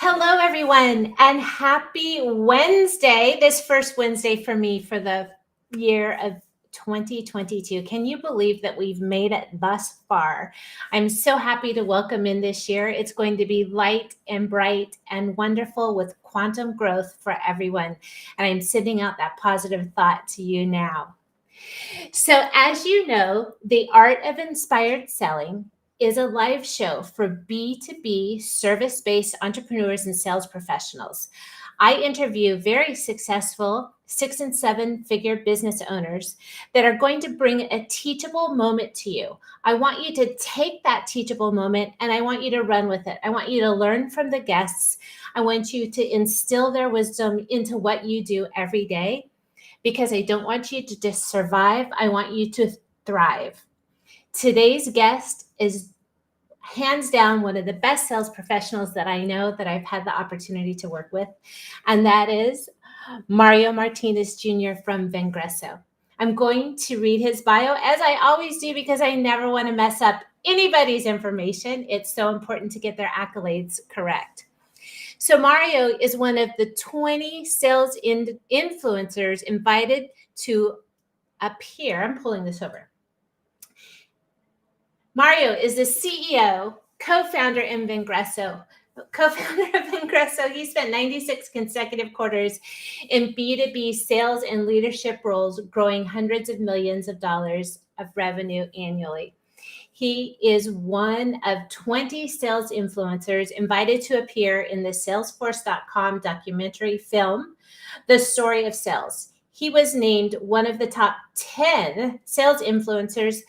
Hello, everyone, and happy Wednesday. This first Wednesday for me for the year of 2022. Can you believe that we've made it thus far? I'm so happy to welcome in this year. It's going to be light and bright and wonderful with quantum growth for everyone. And I'm sending out that positive thought to you now. So, as you know, the Art of Inspired Selling is a live show for B2B service based entrepreneurs and sales professionals. I interview very successful 6 and 7 figure business owners that are going to bring a teachable moment to you. I want you to take that teachable moment and I want you to run with it. I want you to learn from the guests. I want you to instill their wisdom into what you do every day because I don't want you to just survive. I want you to thrive. Today's guest is hands down one of the best sales professionals that I know that I've had the opportunity to work with, and that is Mario Martinez Jr. from Vengreso. I'm going to read his bio as I always do because I never want to mess up anybody's information. It's so important to get their accolades correct. So Mario is one of the 20 sales influencers invited to appear. I'm pulling this over. Mario is the CEO, co-founder in Vengreso. Co-founder of Vengreso, he spent 96 consecutive quarters in B2B sales and leadership roles, growing hundreds of millions of dollars of revenue annually. He is one of 20 sales influencers invited to appear in the Salesforce.com documentary film, The Story of Sales. He was named one of the top 10 sales influencers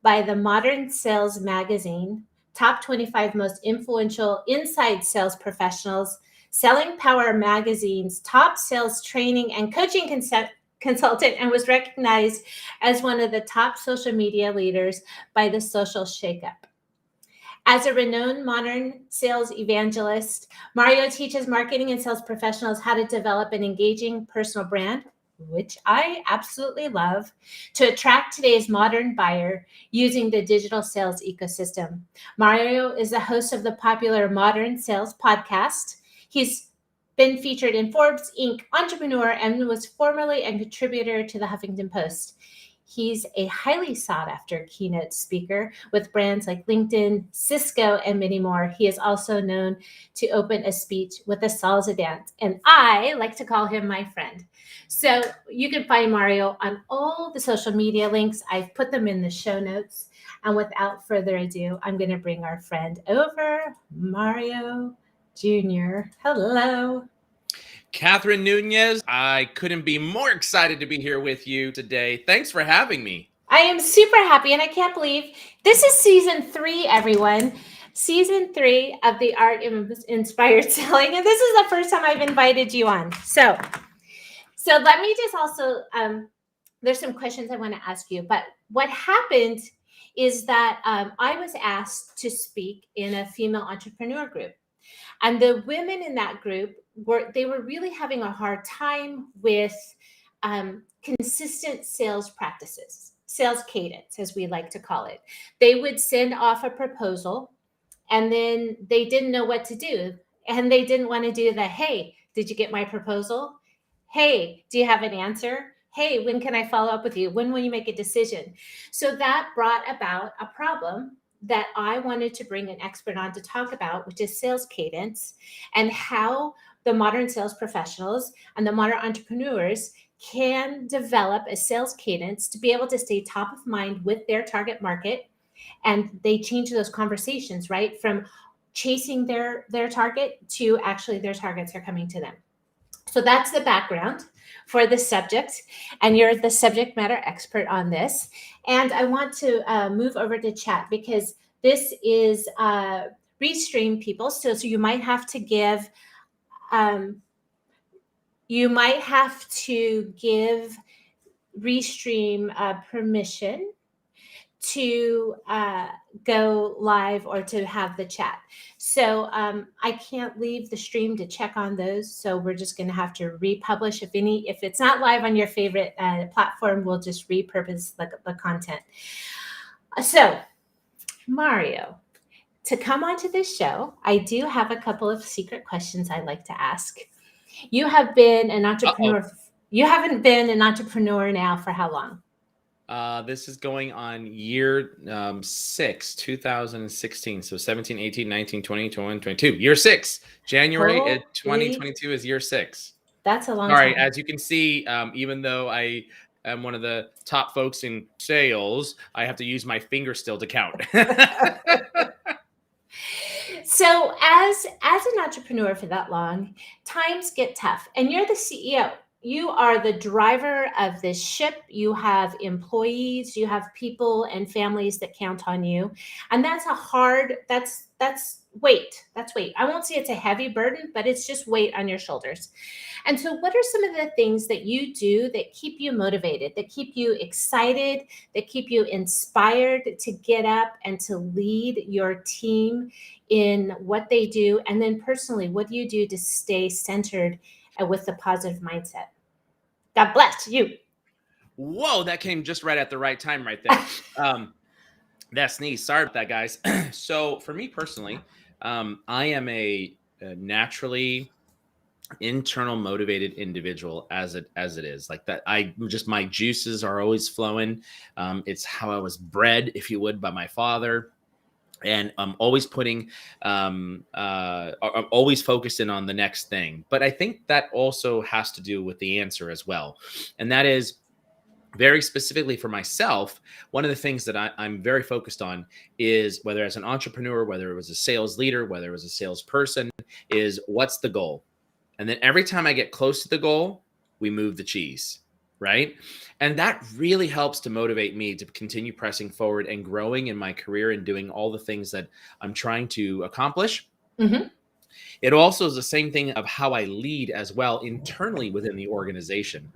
by the Modern Sales magazine, top 25 most influential inside sales professionals, Selling Power magazine's top sales training and coaching consultant, and was recognized as one of the top social media leaders by the Social Shakeup. As a renowned modern sales evangelist, Mario teaches marketing and sales professionals how to develop an engaging personal brand, which I absolutely love, to attract today's modern buyer using the digital sales ecosystem. Mario is the host of the popular Modern Sales podcast. He's been featured in Forbes, Inc., Entrepreneur, and was formerly a contributor to the Huffington Post. He's a highly sought after keynote speaker with brands like LinkedIn, Cisco, and many more. He is also known to open a speech with a salsa dance, and I like to call him my friend. So you can find Mario on all the social media links. I've put them in the show notes. And without further ado, I'm going to bring our friend over, Mario Jr. Hello. Catherine Nunez, I couldn't be more excited to be here with you today. Thanks for having me. I am super happy, and I can't believe this is season 3, everyone. Season 3 of the Art of Inspired Selling, and this is the first time I've invited you on. So let me just also, there's some questions I want to ask you, but what happened is that I was asked to speak in a female entrepreneur group. And the women in that group were really having a hard time with consistent sales practices, sales cadence, as we like to call it. They would send off a proposal and then they didn't know what to do. And they didn't want to do the, hey, did you get my proposal? Hey, do you have an answer? Hey, when can I follow up with you? When will you make a decision? So that brought about a problem that I wanted to bring an expert on to talk about, which is sales cadence and how the modern sales professionals and the modern entrepreneurs can develop a sales cadence to be able to stay top of mind with their target market. And they change those conversations, right? From chasing their target to actually their targets are coming to them. So that's the background for the subject, and you're the subject matter expert on this. And I want to move over to chat because this is Restream people. So you might have to give Restream permission to go live or to have the chat. So I can't leave the stream to check on those. So we're just going to have to republish. If it's not live on your favorite platform, we'll just repurpose the content. So Mario, to come onto this show, I do have a couple of secret questions I'd like to ask. You have been an Uh-oh. entrepreneur. You haven't been an entrepreneur now for how long? This is going on year 6, 2016. So 17, 18, 19, 20, 21, 22. Year 6. January Holy, 2022 is year 6. that's a long All right. time. As you can see, even though I am one of the top folks in sales, I have to use my finger still to count. So as an entrepreneur for that long, times get tough, and you're the CEO. You are the driver of this ship. You have employees, you have people and families that count on you. And that's a hard, that's weight. That's weight. I won't say it's a heavy burden, but it's just weight on your shoulders. And so what are some of the things that you do that keep you motivated, that keep you excited, that keep you inspired to get up and to lead your team in what they do? And then personally, what do you do to stay centered with the positive mindset? God bless you. Whoa, that came just right at the right time right there. That sneeze. Sorry about that, guys. So for me personally, I am a naturally internal motivated individual as it is like that. My juices are always flowing. It's how I was bred, if you would, by my father. And I'm always I'm always focusing on the next thing. But I think that also has to do with the answer as well. And that is very specifically for myself. One of the things that I'm very focused on is, whether as an entrepreneur, whether it was a sales leader, whether it was a salesperson, is what's the goal? And then every time I get close to the goal, we move the cheese. Right. And that really helps to motivate me to continue pressing forward and growing in my career and doing all the things that I'm trying to accomplish. Mm-hmm. It also is the same thing of how I lead as well internally within the organization.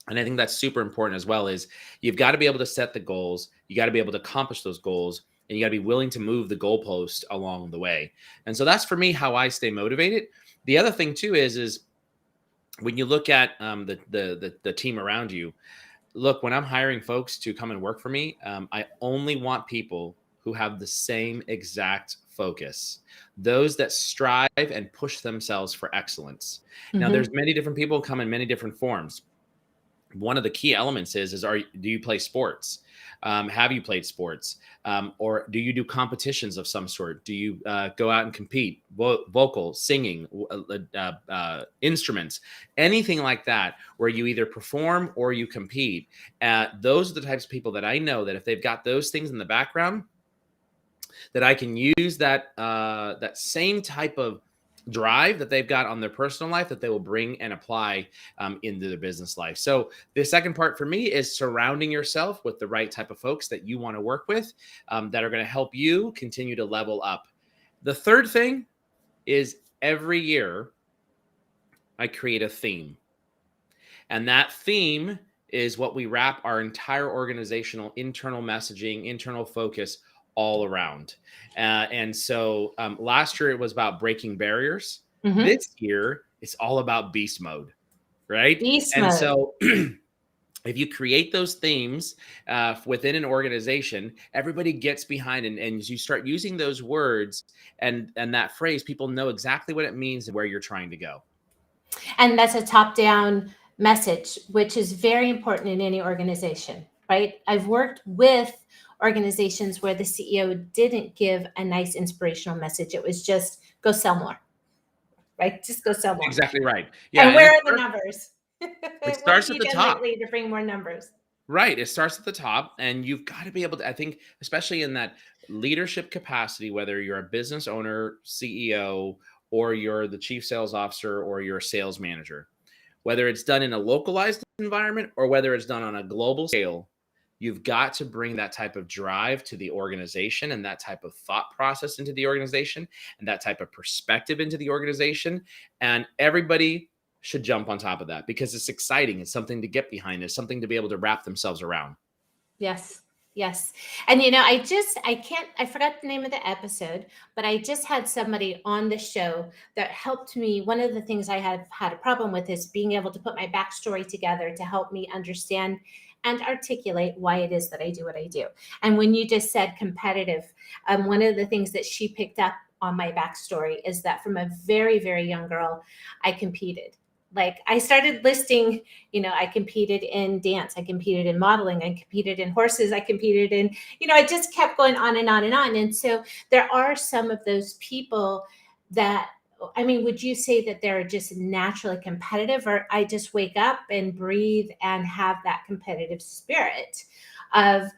And I think that's super important as well. Is you've got to be able to set the goals. You got to be able to accomplish those goals, and you got to be willing to move the goalpost along the way. And so that's for me how I stay motivated. The other thing too is when you look at the team around you. Look, when I'm hiring folks to come and work for me, I only want people who have the same exact focus, those that strive and push themselves for excellence. Now, there's many different people come in many different forms. One of the key elements is do you play sports? Have you played sports? Or do you do competitions of some sort? Do you go out and compete? Vocal, singing, instruments, anything like that, where you either perform or you compete. Those are the types of people that I know that if they've got those things in the background, that I can use that same type of drive that they've got on their personal life that they will bring and apply into their business life. So the second part for me is surrounding yourself with the right type of folks that you want to work with, that are going to help you continue to level up. The third thing is, every year I create a theme, and that theme is what we wrap our entire organizational internal messaging, internal focus all around. And so last year it was about breaking barriers. Mm-hmm. This year it's all about beast mode, right? Beast and mode. So if you create those themes within an organization, everybody gets behind, and you start using those words and that phrase, people know exactly what it means and where you're trying to go. And that's a top-down message, which is very important in any organization, right? I've worked with organizations where the CEO didn't give a nice inspirational message. It was just go sell more, right? Just go sell more. Exactly right. Yeah. And where are the numbers? It What have starts you at the done top. lately to bring more numbers? Right. It starts at the top, and you've got to be able to, I think, especially in that leadership capacity, whether you're a business owner, CEO, or you're the chief sales officer, or you're a sales manager, whether it's done in a localized environment or whether it's done on a global scale, you've got to bring that type of drive to the organization, and that type of thought process into the organization, and that type of perspective into the organization. And everybody should jump on top of that, because it's exciting. It's something to get behind. It's something to be able to wrap themselves around. Yes. Yes. And I forgot the name of the episode, but I just had somebody on the show that helped me. One of the things I have had a problem with is being able to put my backstory together to help me understand and articulate why it is that I do what I do. And when you just said competitive, one of the things that she picked up on my backstory is that from a very, very young girl, I competed. Like I started listing, I competed in dance, I competed in modeling, I competed in horses, I competed in, I just kept going on and on and on. And so there are some of those people that, I mean, would you say that they're just naturally competitive, or I just wake up and breathe and have that competitive spirit of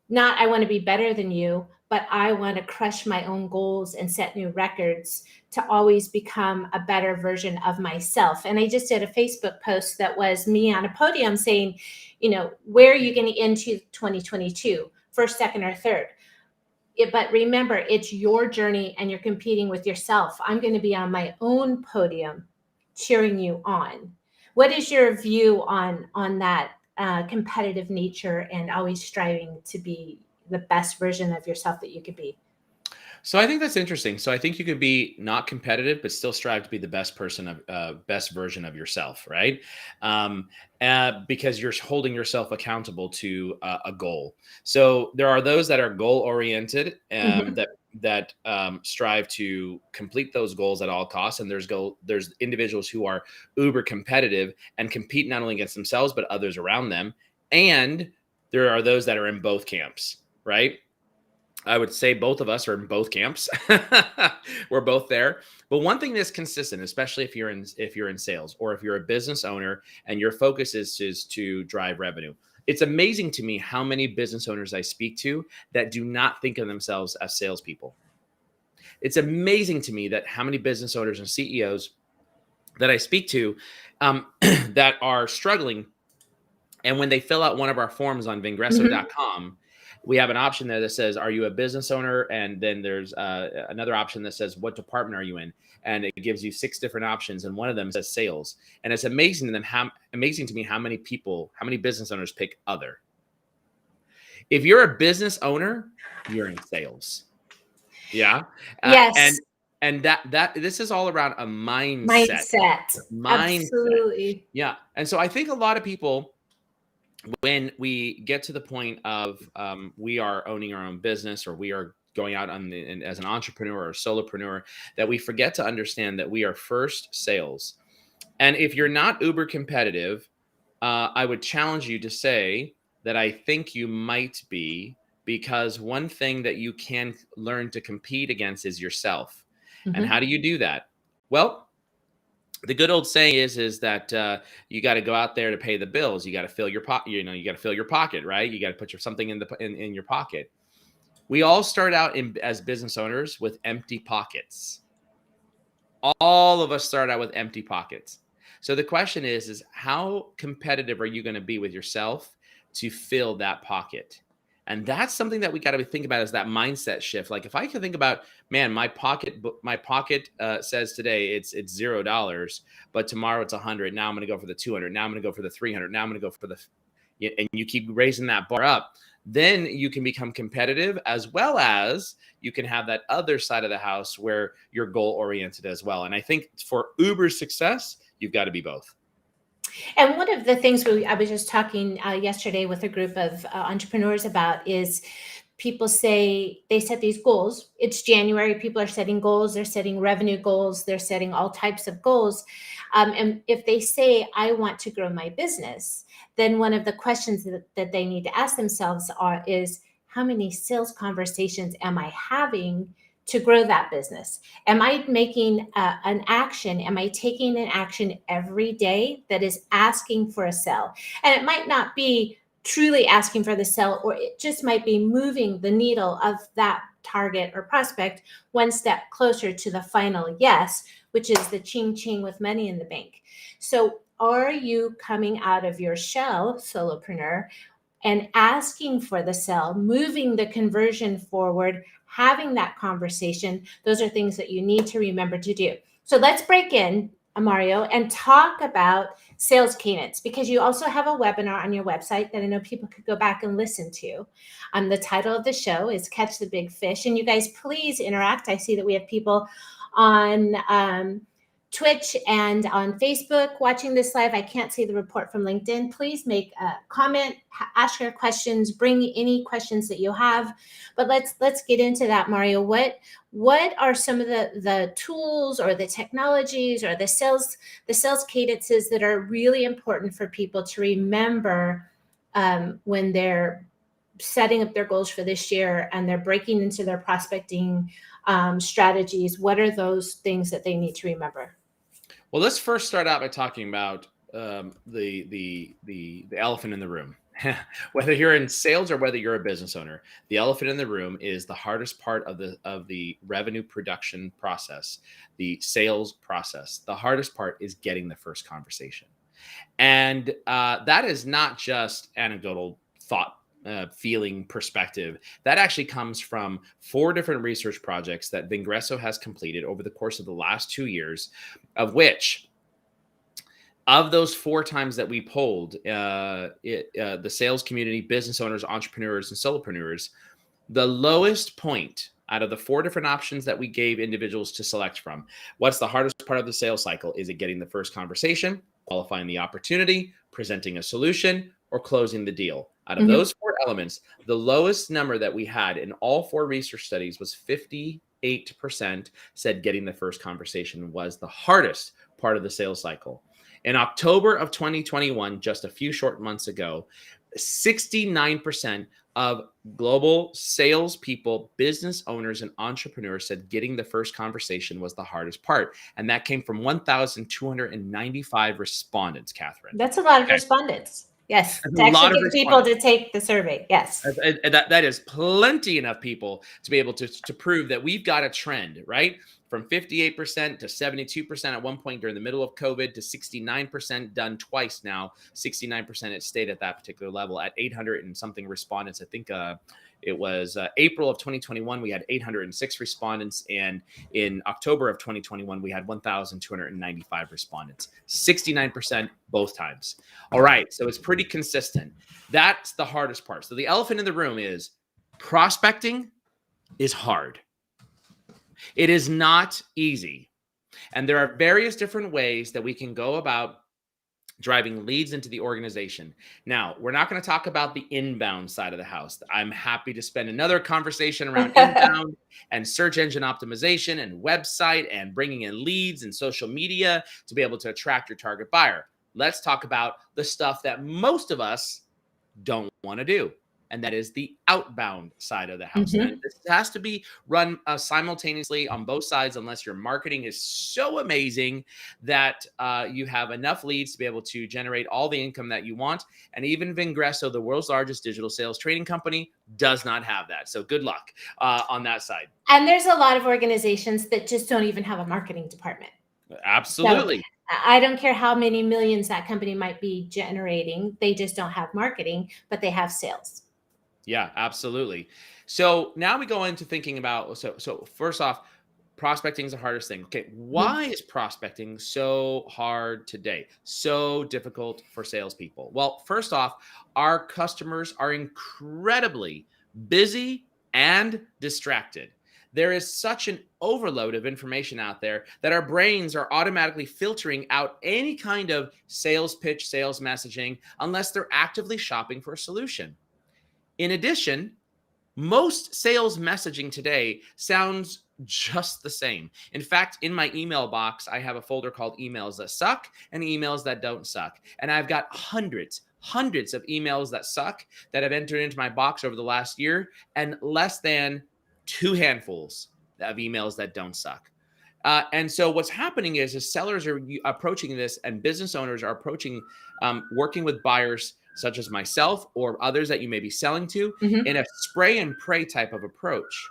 not, I want to be better than you, but I want to crush my own goals and set new records to always become a better version of myself. And I just did a Facebook post that was me on a podium saying, where are you going to end 2022? First, second, or third? But remember, it's your journey and you're competing with yourself. I'm going to be on my own podium cheering you on. What is your view on that competitive nature and always striving to be the best version of yourself that you could be? So I think that's interesting. So I think you could be not competitive, but still strive to be the best best version of yourself, right? Because you're holding yourself accountable to a goal. So there are those that are goal oriented, Mhm. that strive to complete those goals at all costs, and there's individuals who are uber competitive and compete not only against themselves but others around them, and there are those that are in both camps, right? I would say both of us are in both camps. We're both there. But one thing that's consistent, especially if you're in sales or if you're a business owner and your focus is to drive revenue. It's amazing to me how many business owners I speak to that do not think of themselves as salespeople. It's amazing to me that how many business owners and CEOs that I speak to, that are struggling. And when they fill out one of our forms on Mhm. Vengreso.com, we have an option there that says, "Are you a business owner?" And then there's another option that says, "What department are you in?" And it gives you 6 different options, and one of them says sales. And it's amazing to me how many business owners pick other. If you're a business owner, you're in sales. Yeah, and Yes. that this is all around a mindset. Mindset. Mindset. Absolutely. Yeah, and so I think a lot of people, when we get to the point of we are owning our own business, or we are going out as an entrepreneur or solopreneur, that we forget to understand that we are first sales. And if you're not uber competitive, I would challenge you to say that I think you might be, because one thing that you can learn to compete against is yourself. And Mhm. how do you do that? Well, the good old saying is that you got to go out there to pay the bills. You got to fill your pocket. You got to fill your pocket, right? You got to put something in your pocket. We all start out as business owners with empty pockets. All of us start out with empty pockets. So the question is how competitive are you going to be with yourself to fill that pocket? And that's something that we got to think about, is that mindset shift. Like if I can think about, man, my pocket says today it's $0, but tomorrow it's 100. Now I'm going to go for the 200. Now I'm going to go for the 300. Now I'm going to go for and you keep raising that bar up. Then you can become competitive, as well as you can have that other side of the house where you're goal oriented as well. And I think for uber success, you've got to be both. And one of the things I was just talking yesterday with a group of entrepreneurs about is people say they set these goals. It's January. People are setting goals. They're setting revenue goals. They're setting all types of goals. And if they say, I want to grow my business, then one of the questions that they need to ask themselves is, how many sales conversations am I having to grow that business? Am I making an action? Am I taking an action every day that is asking for a sell? And it might not be truly asking for the sell, or it just might be moving the needle of that target or prospect one step closer to the final yes, which is the ching ching with money in the bank. So are you coming out of your shell, solopreneur, and asking for the sell, moving the conversion forward, having that conversation? Those are things that you need to remember to do. So let's break in. Mario, and talk about sales cadence, because you also have a webinar on your website that I know people could go back and listen to. The title of the show is Catch the Big Fish. And you guys, please interact. I see that we have people on Twitch and on Facebook watching this live. I can't see the report from LinkedIn. Please make a comment, ask your questions, bring any questions that you have. But let's get into that, Mario. What are some of the tools or the technologies or the sales cadences that are really important for people to remember when they're setting up their goals for this year and they're breaking into their prospecting strategies? What are those things that they need to remember? Well, let's first start out by talking about the elephant in the room. Whether you're in sales or whether you're a business owner, the elephant in the room is the hardest part of the revenue production process, the sales process. The hardest part is getting the first conversation, and that is not just anecdotal thought. Feeling perspective. That actually comes from 4 different research projects that Vengreso has completed over the course of the last 2 years, of which, of those 4 times that we polled the sales community, business owners, entrepreneurs, and solopreneurs, the lowest point out of the 4 different options that we gave individuals to select from, what's the hardest part of the sales cycle? Is it getting the first conversation, qualifying the opportunity, presenting a solution, or closing the deal? Out of those 4 elements, the lowest number that we had in all 4 research studies was 58% said getting the first conversation was the hardest part of the sales cycle. In October of 2021, just a few short months ago, 69% of global salespeople, business owners, and entrepreneurs said getting the first conversation was the hardest part. And that came from 1,295 respondents, Catherine. That's a lot of respondents. Yes, to actually get people to take the survey. Yes. That is plenty enough people to be able to prove that we've got a trend, right? From 58% to 72% at one point during the middle of COVID to 69% done twice now. 69% it stayed at that particular level at 800 and something respondents. I think it was April of 2021, we had 806 respondents. And in October of 2021, we had 1,295 respondents, 69% both times. All right. So it's pretty consistent. That's the hardest part. So the elephant in the room is prospecting is hard. It is not easy. And there are various different ways that we can go about driving leads into the organization. Now, we're not going to talk about the inbound side of the house. I'm happy to spend another conversation around inbound and search engine optimization and website and bringing in leads and social media to be able to attract your target buyer. Let's talk about the stuff that most of us don't want to do. And that is the outbound side of the house. And this has to be run simultaneously on both sides, unless your marketing is so amazing that you have enough leads to be able to generate all the income that you want. And even Vengreso, the world's largest digital sales training company, does not have that. So good luck on that side. And there's a lot of organizations that just don't even have a marketing department. Absolutely. So I don't care how many millions that company might be generating. They just don't have marketing, but they have sales. Yeah, absolutely. So now we go into thinking about, so first off, prospecting is the hardest thing. Okay, why is prospecting so hard today? So difficult for salespeople? Well, first off, our customers are incredibly busy and distracted. There is such an overload of information out there that our brains are automatically filtering out any kind of sales pitch, sales messaging, unless they're actively shopping for a solution. In addition, most sales messaging today sounds just the same. In fact, in my email box, I have a folder called emails that suck and emails that don't suck. And I've got hundreds of emails that suck that have entered into my box over the last year, and less than 2 handfuls of emails that don't suck. And so what's happening is sellers are approaching this, and business owners are approaching working with buyers such as myself or others that you may be selling to in a spray and pray type of approach.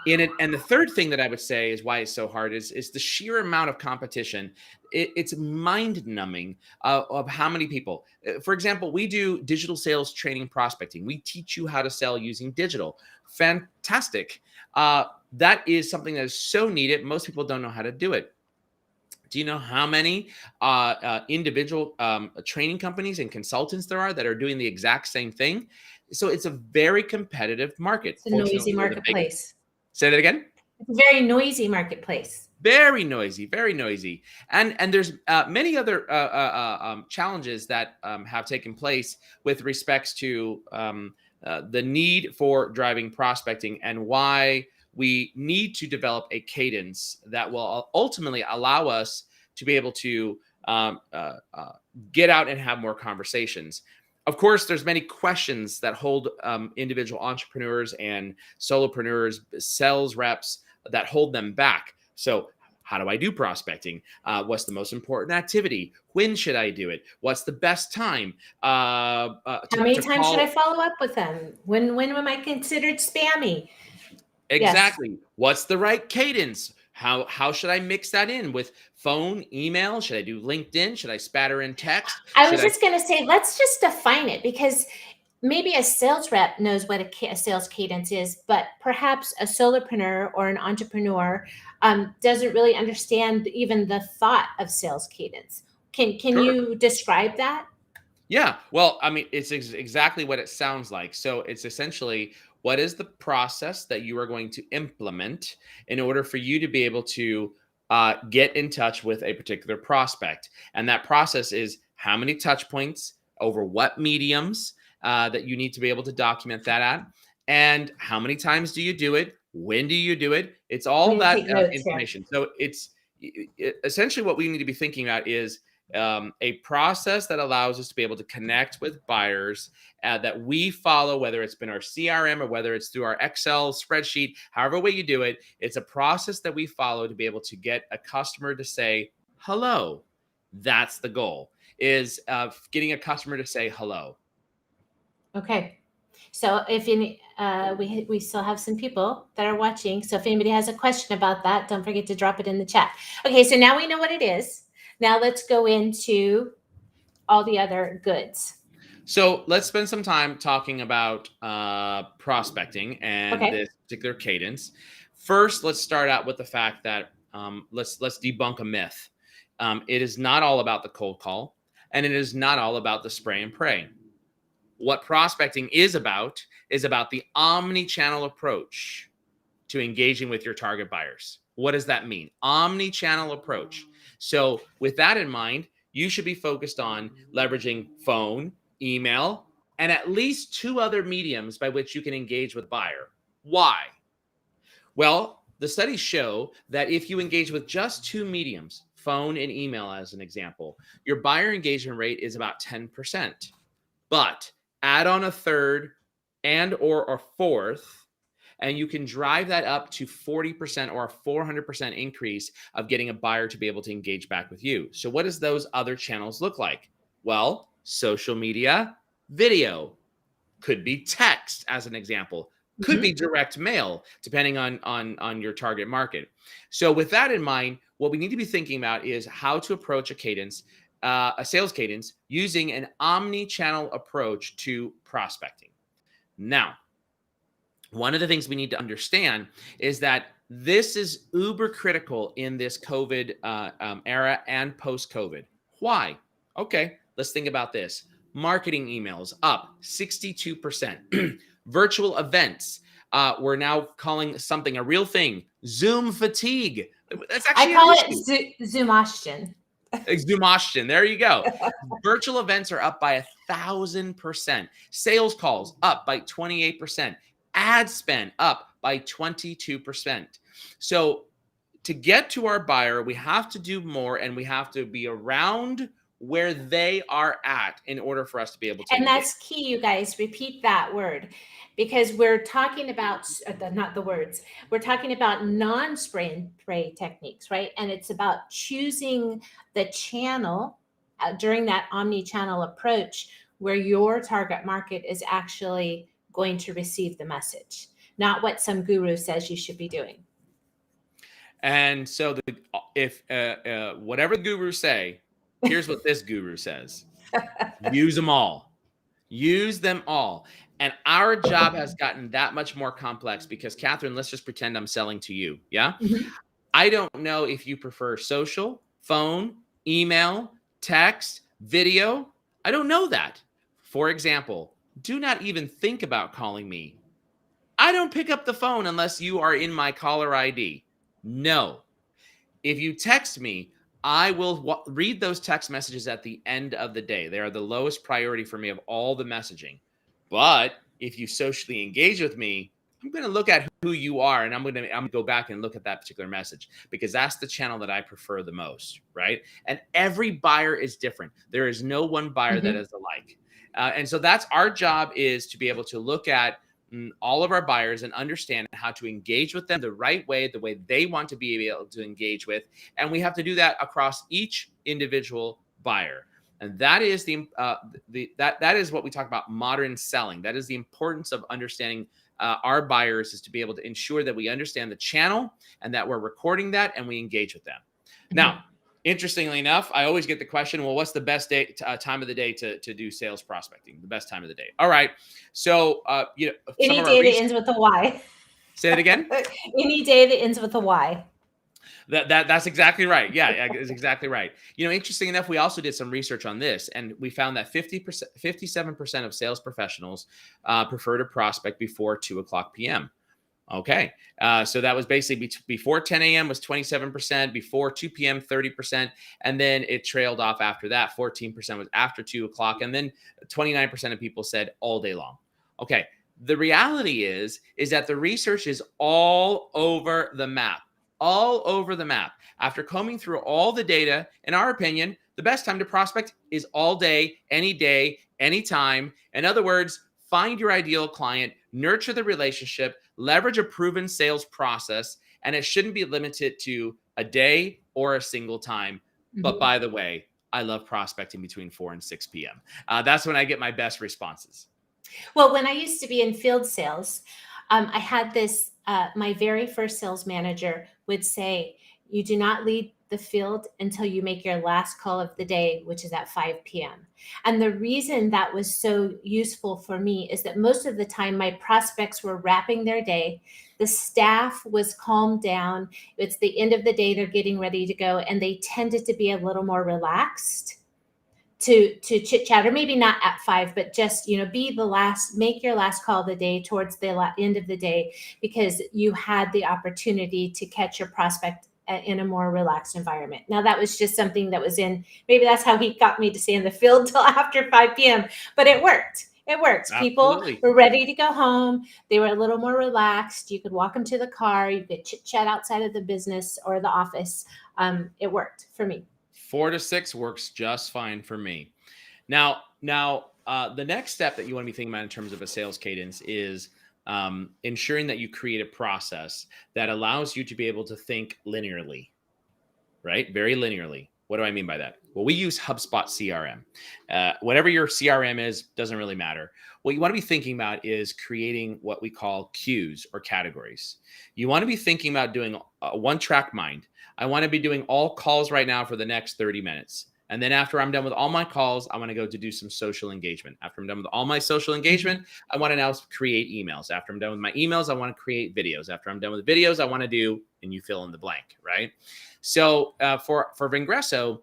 And the third thing that I would say is why it's so hard is the sheer amount of competition. It's mind numbing of how many people. For example, we do digital sales training prospecting. We teach you how to sell using digital. Fantastic. That is something that is so needed. Most people don't know how to do it. Do you know how many individual training companies and consultants there are that are doing the exact same thing? So it's a very competitive market. It's a noisy Fortunately, we're the big. marketplace. Say that again. It's a very noisy marketplace. Very noisy, very noisy, and there's many other challenges that have taken place with respects to the need for driving prospecting and why we need to develop a cadence that will ultimately allow us to be able to get out and have more conversations. Of course, there's many questions that hold individual entrepreneurs and solopreneurs, sales reps, that hold them back. So how do I do prospecting? What's the most important activity? When should I do it? What's the best time? How many times should I follow up with them? When am I considered spammy? Exactly. Yes. What's the right cadence? How should I mix that in with phone, email? Should I do LinkedIn? Should I spatter in text? I was just going to say, let's just define it, because maybe a sales rep knows what a sales cadence is, but perhaps a solopreneur or an entrepreneur doesn't really understand even the thought of sales cadence. Can Sure. you describe that? Yeah. Well, I mean, it's exactly what it sounds like. So it's essentially, what is the process that you are going to implement in order for you to be able to get in touch with a particular prospect? And that process is how many touch points over what mediums that you need to be able to document that at, and how many times do you do it? When do you do it? It's all that Take notes here. information. So it's essentially what we need to be thinking about is a process that allows us to be able to connect with buyers that we follow, whether it's been our CRM or whether it's through our Excel spreadsheet, however way you do it. It's a process that we follow to be able to get a customer to say hello. That's the goal, is getting a customer to say hello. Okay. So if any, we still have some people that are watching. So if anybody has a question about that, don't forget to drop it in the chat. Okay. So now we know what it is. Now let's go into all the other goods. So let's spend some time talking about prospecting and this particular cadence. First, let's start out with the fact that let's debunk a myth. It is not all about the cold call, and it is not all about the spray and pray. What prospecting is about the omni-channel approach to engaging with your target buyers. What does that mean? Omni-channel approach. So with that in mind, you should be focused on leveraging phone, email, and at least 2 other mediums by which you can engage with buyer. Why? Well, the studies show that if you engage with just 2 mediums, phone and email as an example, your buyer engagement rate is about 10%. But add on a third and or a fourth, and you can drive that up to 40% or a 400% increase of getting a buyer to be able to engage back with you. So what does those other channels look like? Well, social media, video, could be text as an example, could be direct mail, depending on your target market. So with that in mind, what we need to be thinking about is how to approach a cadence, a sales cadence, using an omni-channel approach to prospecting. Now, one of the things we need to understand is that this is uber critical in this COVID era and post-COVID. Why? Okay, let's think about this. Marketing emails up 62%. Virtual events, we're now calling something a real thing. Zoom fatigue. That's actually I call it Zoomostion. Zoomostion. There you go. Virtual events are up by 1,000%. Sales calls up by 28%. Ad spend up by 22%. So to get to our buyer, we have to do more, and we have to be around where they are at in order for us to be able to. And that's key, you guys. Repeat that word, because we're talking about not the words. We're talking about non-spray and pray techniques, right? And it's about choosing the channel during that omni-channel approach where your target market is actually going to receive the message, not what some guru says you should be doing. And so if whatever the gurus say, here's what this guru says. Use them all. Use them all. And our job has gotten that much more complex because, Catherine, let's just pretend I'm selling to you. Yeah. I don't know if you prefer social, phone, email, text, video? I don't know that. For example, do not even think about calling me. I don't pick up the phone unless you are in my caller ID. No. If you text me, I will read those text messages at the end of the day. They are the lowest priority for me of all the messaging. But if you socially engage with me, I'm going to look at who you are, and I'm going to go back and look at that particular message, because that's the channel that I prefer the most, right? And every buyer is different. There is no one buyer that is alike. And so that's our job, is to be able to look at all of our buyers and understand how to engage with them the right way, the way they want to be able to engage with. And we have to do that across each individual buyer. And that is that is what we talk about modern selling. That is the importance of understanding our buyers, is to be able to ensure that we understand the channel and that we're recording that and we engage with them. Now, interestingly enough, I always get the question, well, what's the best time of the day to do sales prospecting? The best time of the day. All right. So, any day that ends with a Y. Say that again. Any day that ends with a Y. That's exactly right. Yeah, it's exactly right. Interesting enough, we also did some research on this, and we found that 57% of sales professionals prefer to prospect before 2:00 p.m. Okay. So that was basically before 10 a.m. was 27%, before 2 p.m., 30%. And then it trailed off after that. 14% was after 2:00. And then 29% of people said all day long. Okay. The reality is that the research is all over the map. All over the map. After combing through all the data, in our opinion, the best time to prospect is all day, anytime. In other words, find your ideal client, nurture the relationship, leverage a proven sales process, and it shouldn't be limited to a day or a single time. But by the way, I love prospecting between 4 and 6 p.m. That's when I get my best responses. Well, when I used to be in field sales, I had this, my very first sales manager would say, you do not leave the field until you make your last call of the day, which is at 5 p.m. And the reason that was so useful for me is that most of the time my prospects were wrapping their day. The staff was calmed down. It's the end of the day. They're getting ready to go. And they tended to be a little more relaxed to chit chat, or maybe not at 5, but just, make your last call of the day towards the end of the day, because you had the opportunity to catch your prospect in a more relaxed environment. Now, that was just something that was maybe that's how he got me to stay in the field till after 5 p.m., but it worked. It works. Absolutely. People were ready to go home. They were a little more relaxed. You could walk them to the car. You could chit chat outside of the business or the office. It worked for me. 4 to 6 works just fine for me. Now, the next step that you want to be thinking about in terms of a sales cadence is ensuring that you create a process that allows you to be able to think linearly, right? Very linearly. What do I mean by that? Well, we use HubSpot CRM. Whatever your CRM is, doesn't really matter. What you want to be thinking about is creating what we call queues or categories. You want to be thinking about doing a one-track mind. I want to be doing all calls right now for the next 30 minutes. And then after I'm done with all my calls, I want to go to do some social engagement. After I'm done with all my social engagement, I want to now create emails. After I'm done with my emails, I want to create videos. After I'm done with the videos, I want to do, and you fill in the blank, right? So for Vengreso,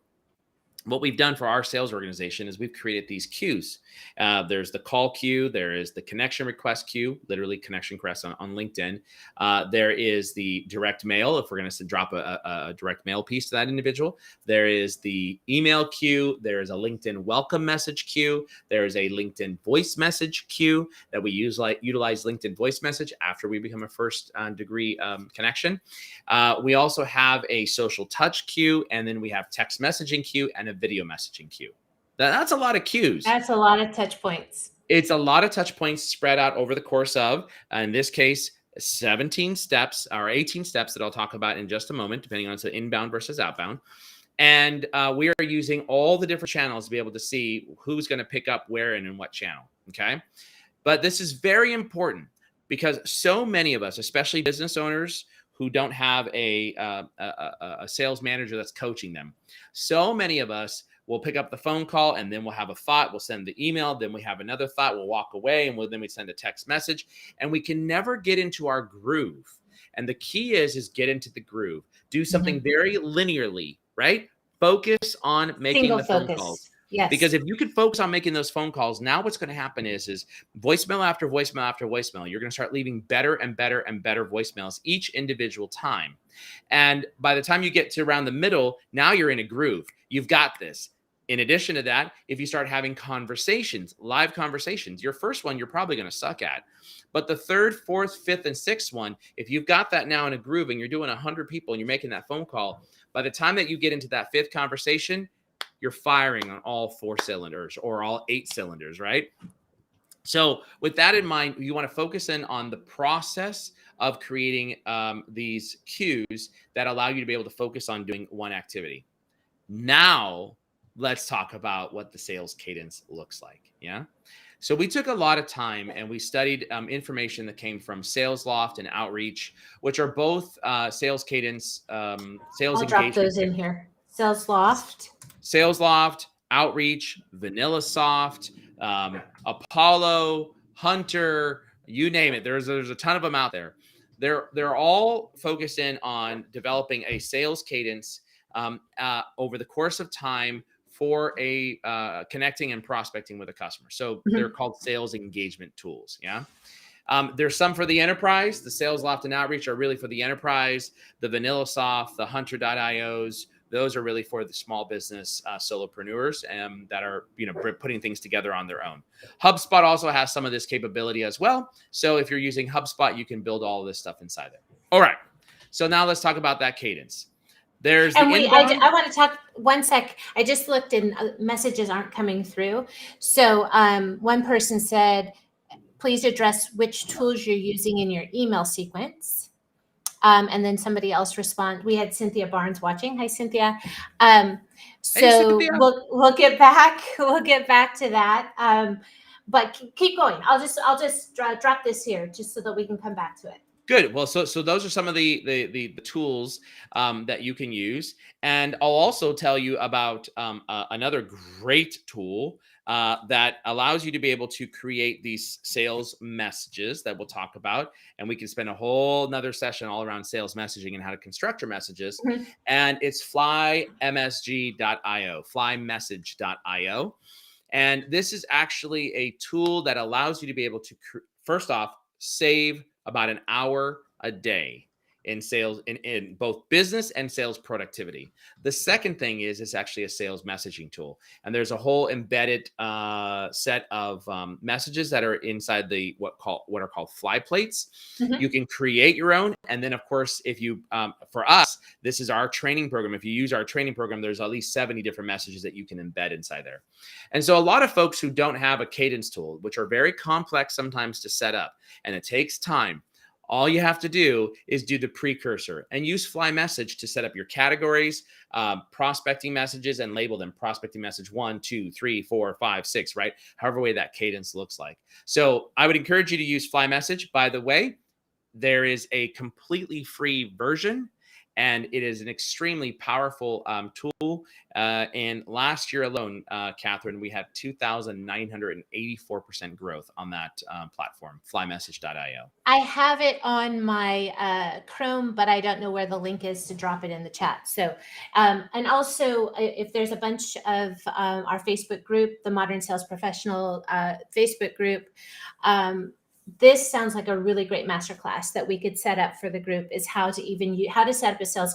what we've done for our sales organization is we've created these queues. There's the call queue. There is the connection request queue, literally connection request on LinkedIn. There is the direct mail, if we're going to drop a direct mail piece to that individual. There is the email queue. There is a LinkedIn welcome message queue. There is a LinkedIn voice message queue that we utilize LinkedIn voice message after we become a first degree connection. We also have a social touch queue, and then we have text messaging queue and a video messaging queue. That's a lot of queues. That's a lot of touch points. It's a lot of touch points spread out over the course of, in this case, 17 steps or 18 steps that I'll talk about in just a moment, depending on it's inbound versus outbound. And we are using all the different channels to be able to see who's going to pick up where and in what channel. Okay. But this is very important because so many of us, especially business owners who don't have a sales manager that's coaching them, so many of us will pick up the phone call and then we'll have a thought. We'll send the email. Then we have another thought. We'll walk away and then we send a text message, and we can never get into our groove. And the key is get into the groove. Do something very linearly, right? focus on making Single the phone calls. focus. Yes. Because if you can focus on making those phone calls, now what's going to happen is voicemail after voicemail after voicemail. You're going to start leaving better and better and better voicemails each individual time. And by the time you get to around the middle, now you're in a groove. You've got this. In addition to that, if you start having conversations, live conversations, your first one you're probably going to suck at. But the third, fourth, fifth, and sixth one, if you've got that now in a groove and you're doing 100 people and you're making that phone call, by the time that you get into that fifth conversation, you're firing on all 4 cylinders or all 8 cylinders, right? So with that in mind, you want to focus in on the process of creating these cues that allow you to be able to focus on doing one activity. Now, let's talk about what the sales cadence looks like. Yeah. So we took a lot of time and we studied information that came from SalesLoft and Outreach, which are both sales cadence, sales I'll engagement. drop those in here. SalesLoft, Outreach, VanillaSoft, Apollo, Hunter, you name it. There's a ton of them out there. They're all focused in on developing a sales cadence over the course of time for a connecting and prospecting with a customer. So they're called sales engagement tools. Yeah. There's some for the enterprise. The SalesLoft and Outreach are really for the enterprise. The VanillaSoft, the Hunter.ios, those are really for the small business solopreneurs that are, putting things together on their own. HubSpot also has some of this capability as well. So if you're using HubSpot, you can build all of this stuff inside there. All right. So now let's talk about that cadence. There's I want to talk 1 sec. I just looked and messages aren't coming through. So one person said, please address which tools you're using in your email sequence. And then somebody else respond. We had Cynthia Barnes watching. Hi, Cynthia. Hey, Cynthia. We'll get back. We'll get back to that. But keep going. I'll just drop this here just so that we can come back to it. Good. Well, so those are some of the tools that you can use, and I'll also tell you about another great tool that allows you to be able to create these sales messages that we'll talk about, and we can spend a whole nother session all around sales messaging and how to construct your messages. And it's flymsg.io, flymessage.io, and this is actually a tool that allows you to be able to first off save about an hour a day in sales, in both business and sales productivity. The second thing is it's actually a sales messaging tool. And there's a whole embedded set of messages that are inside the what are called fly plates. You can create your own. And then, of course, if you, for us, this is our training program. If you use our training program, there's at least 70 different messages that you can embed inside there. And so a lot of folks who don't have a cadence tool, which are very complex sometimes to set up, and it takes time, all you have to do is do the precursor and use Fly Message to set up your categories, prospecting messages, and label them prospecting message 1, 2, 3, 4, 5, 6, right? However way that cadence looks like. So I would encourage you to use Fly Message. By the way, there is a completely free version, and it is an extremely powerful tool. And last year alone, Catherine, we had 2,984% growth on that platform, flymessage.io. I have it on my Chrome, but I don't know where the link is to drop it in the chat. So, and also if there's a bunch of our Facebook group, the Modern Sales Professional Facebook group, this sounds like a really great masterclass that we could set up for the group, is how to set up a sales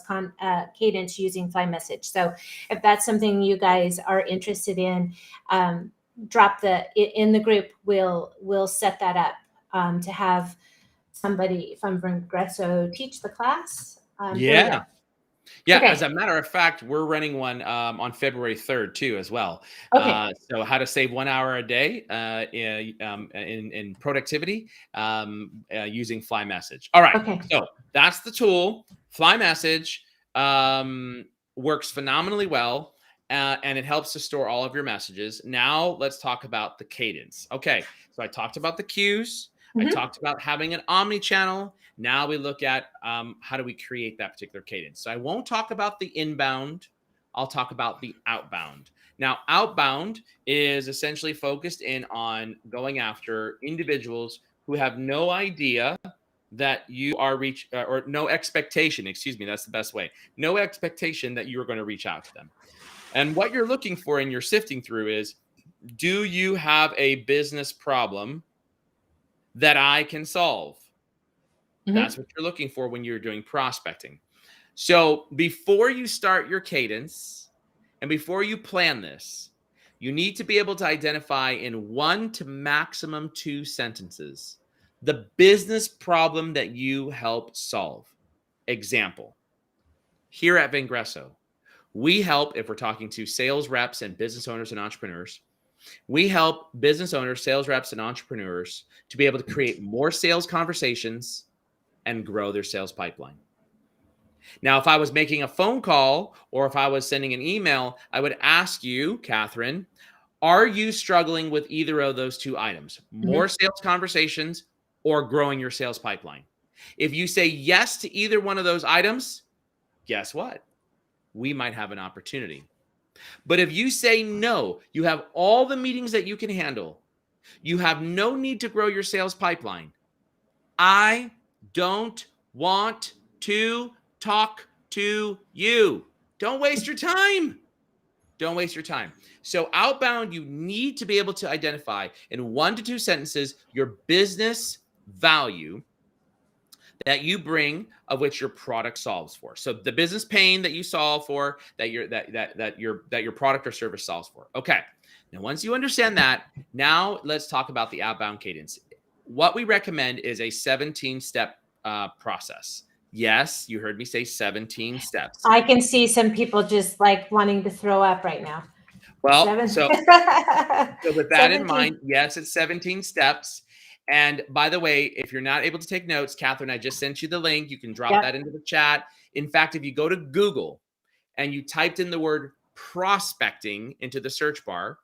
cadence using Fly Message. So if that's something you guys are interested in, drop in the group. We'll set that up to have somebody from Vengreso teach the class. Yeah, okay. As a matter of fact, we're running one on February 3rd too, as well. Okay. So how to save 1 hour a day in productivity using Fly Message. All right. Okay. So that's the tool. Fly Message works phenomenally well, and it helps to store all of your messages. Now let's talk about the cadence. Okay. So I talked about the cues. I talked about having an omni-channel. Now we look at how do we create that particular cadence. So I won't talk about the inbound. I'll talk about the outbound. Now, outbound is essentially focused in on going after individuals who have no idea that you are or no expectation, excuse me, that's the best way. No expectation that you're going to reach out to them. And what you're looking for and you're sifting through is, do you have a business problem that I can solve? That's what you're looking for when you're doing prospecting. So before you start your cadence and before you plan this, you need to be able to identify in 1 to maximum 2 sentences the business problem that you help solve. Example, here at Vengreso, we help, if we're talking to sales reps and business owners and entrepreneurs, we help business owners, sales reps, and entrepreneurs to be able to create more sales conversations and grow their sales pipeline. Now, if I was making a phone call or if I was sending an email, I would ask you, Catherine, are you struggling with either of those 2 items, more sales conversations or growing your sales pipeline? If you say yes to either one of those items, guess what? We might have an opportunity. But if you say no, you have all the meetings that you can handle, you have no need to grow your sales pipeline, I don't want to talk to you. Don't waste your time. Don't waste your time. So outbound, you need to be able to identify in 1 to 2 sentences your business value that you bring, of which your product solves for. So the business pain that you solve for, that your product or service solves for. Okay. Now, once you understand that, now let's talk about the outbound cadence. What we recommend is a 17-step process. Yes, you heard me say 17 steps. I can see some people just like wanting to throw up right now. Well, so with that in mind, yes, it's 17 steps. And by the way, if you're not able to take notes, Catherine, I just sent you the link. You can drop that into the chat. In fact, if you go to Google and you typed in the word prospecting into the search bar,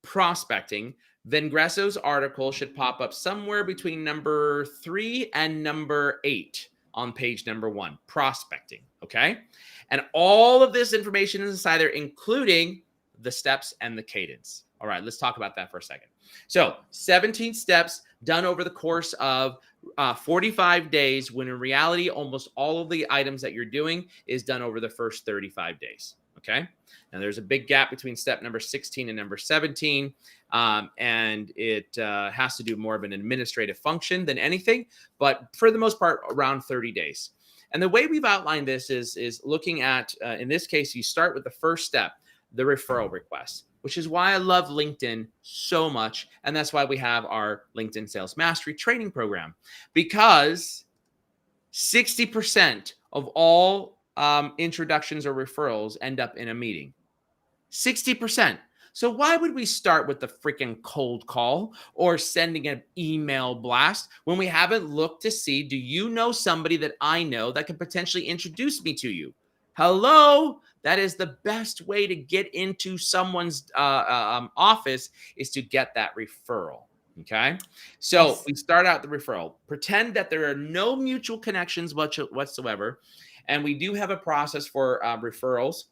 prospecting, Vengreso's article should pop up somewhere between number 3 and number 8 on page number 1, prospecting. Okay. And all of this information is inside there, including the steps and the cadence. All right, let's talk about that for a second. So 17 steps done over the course of 45 days, when in reality, almost all of the items that you're doing is done over the first 35 days. Okay. Now there's a big gap between step number 16 and number 17. And it has to do more of an administrative function than anything, but for the most part, around 30 days. And the way we've outlined this is looking at, in this case, you start with the first step, the referral request, which is why I love LinkedIn so much. And that's why we have our LinkedIn Sales Mastery training program, because 60% of all introductions or referrals end up in a meeting. 60%. So why would we start with the freaking cold call or sending an email blast when we haven't looked to see, do you know somebody that I know that can potentially introduce me to you? Hello? That is the best way to get into someone's office, is to get that referral. Okay. So we start out the referral. Pretend that there are no mutual connections whatsoever. And we do have a process for referrals.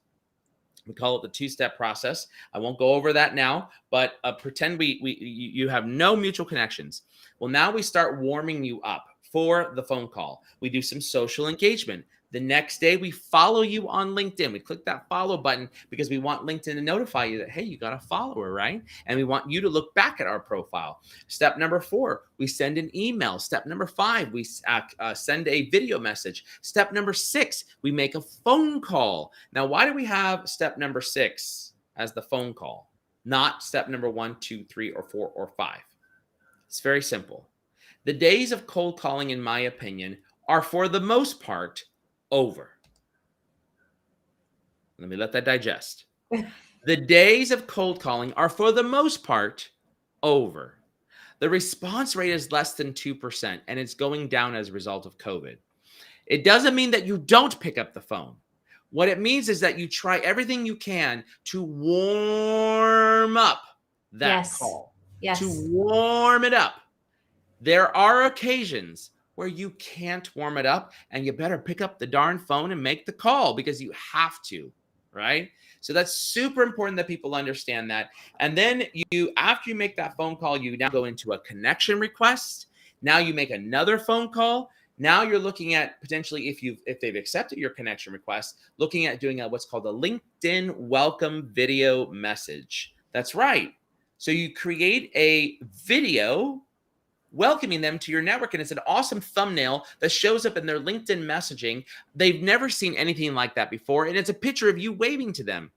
We call it the 2-step process. I won't go over that now, but pretend you have no mutual connections. Well, now we start warming you up for the phone call. We do some social engagement. The next day, we follow you on LinkedIn. We click that follow button because we want LinkedIn to notify you that, hey, you got a follower, right? And we want you to look back at our profile. Step number 4, we send an email. Step number 5, we send a video message. Step number 6, we make a phone call. Now, why do we have step number 6 as the phone call, not step number 1, 2, 3, or 4, or 5? It's very simple. The days of cold calling, in my opinion, are for the most part over. Let me let that digest. The days of cold calling are for the most part over. The response rate is less than 2%, and it's going down as a result of COVID. It doesn't mean that you don't pick up the phone. What it means is that you try everything you can to warm up that call, to warm it up. There are occasions where you can't warm it up, and you better pick up the darn phone and make the call because you have to, right? So that's super important that people understand that. And then after you make that phone call, you now go into a connection request. Now you make another phone call. Now you're looking at potentially, if they've accepted your connection request, looking at doing what's called a LinkedIn welcome video message. That's right. So you create a video welcoming them to your network, and it's an awesome thumbnail that shows up in their LinkedIn messaging. They've never seen anything like that before, and it's a picture of you waving to them.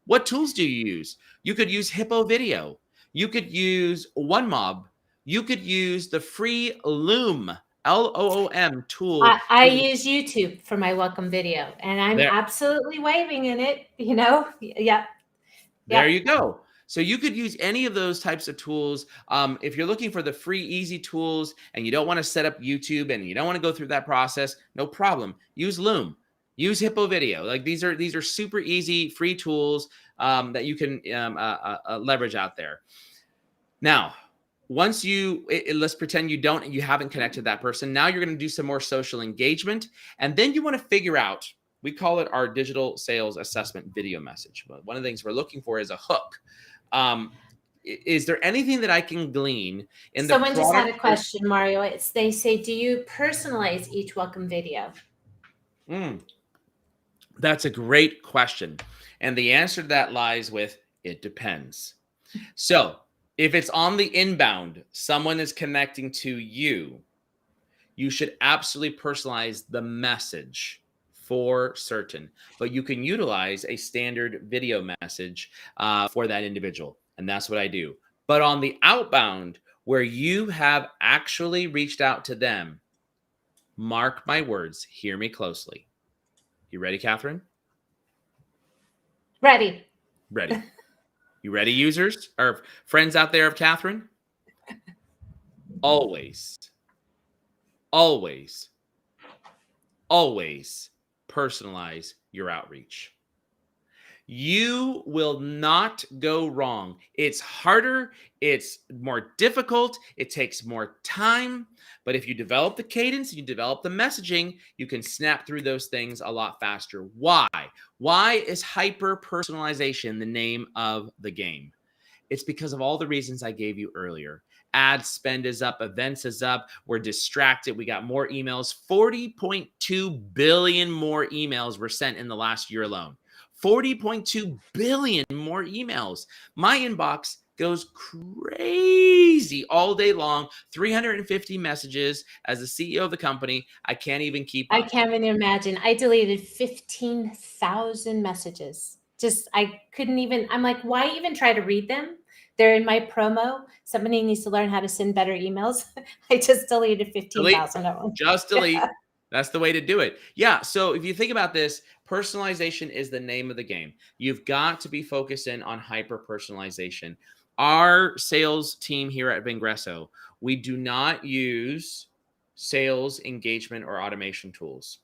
What tools do you use? You could use Hippo Video. You could use OneMob. You could use the free Loom, Loom tool. I use YouTube for my welcome video, and I'm There, absolutely waving in it. Yep. there you go. So you could use any of those types of tools. If you're looking for the free, easy tools and you don't want to set up YouTube and you don't want to go through that process, no problem. Use Loom, use Hippo Video. Like these are super easy, free tools that you can leverage out there. Now, once let's pretend you haven't connected that person. Now you're going to do some more social engagement, and then you want to figure out. We call it our digital sales assessment video message. But one of the things we're looking for is a hook. Is there anything that I can glean in the Someone just had a question, Mario. They say, do you personalize each welcome video? That's a great question. And the answer to that lies with, it depends. So if it's on the inbound, someone is connecting to you, you should absolutely personalize the message for certain, but you can utilize a standard video message for that individual. And that's what I do. But on the outbound, where you have actually reached out to them, mark my words, hear me closely. You ready, Catherine? Ready. Ready. You ready, users or friends out there of Catherine? Always, always, always personalize your outreach. You will not go wrong. It's harder. It's more difficult. It takes more time. But if you develop the cadence, you develop the messaging, you can snap through those things a lot faster. Why? Why is hyper personalization the name of the game? It's because of all the reasons I gave you earlier. Ad spend is up, events is up, we're distracted, we got more emails. 40.2 billion more emails were sent in the last year alone. 40.2 billion more emails. My inbox goes crazy all day long. 350 messages. As the CEO of the company, I can't even keep up. I can't even imagine. I deleted 15,000 messages. I couldn't even, I'm like, why even try to read them? They're in my promo. Somebody needs to learn how to send better emails. I just deleted 15,000 of them. Just delete. Yeah. That's the way to do it. Yeah. So if you think about this, personalization is the name of the game. You've got to be focusing on hyper personalization. Our sales team here at Vengreso, we do not use sales engagement or automation tools.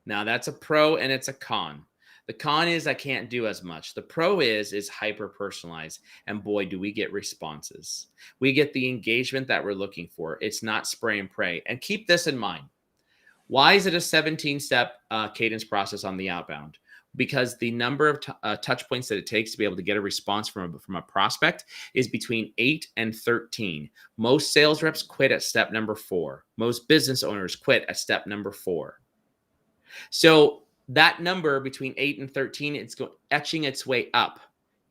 Now that's a pro and it's a con. The con is I can't do as much. The pro is hyper personalized. And boy, do we get responses. We get the engagement that we're looking for. It's not spray and pray. And keep this in mind. Why is it a 17-step cadence process on the outbound? Because the number of touch points that it takes to be able to get a response from a prospect is between 8 and 13. Most sales reps quit at step number 4. Most business owners quit at step number 4. So that number between 8 and 13, it's etching its way up.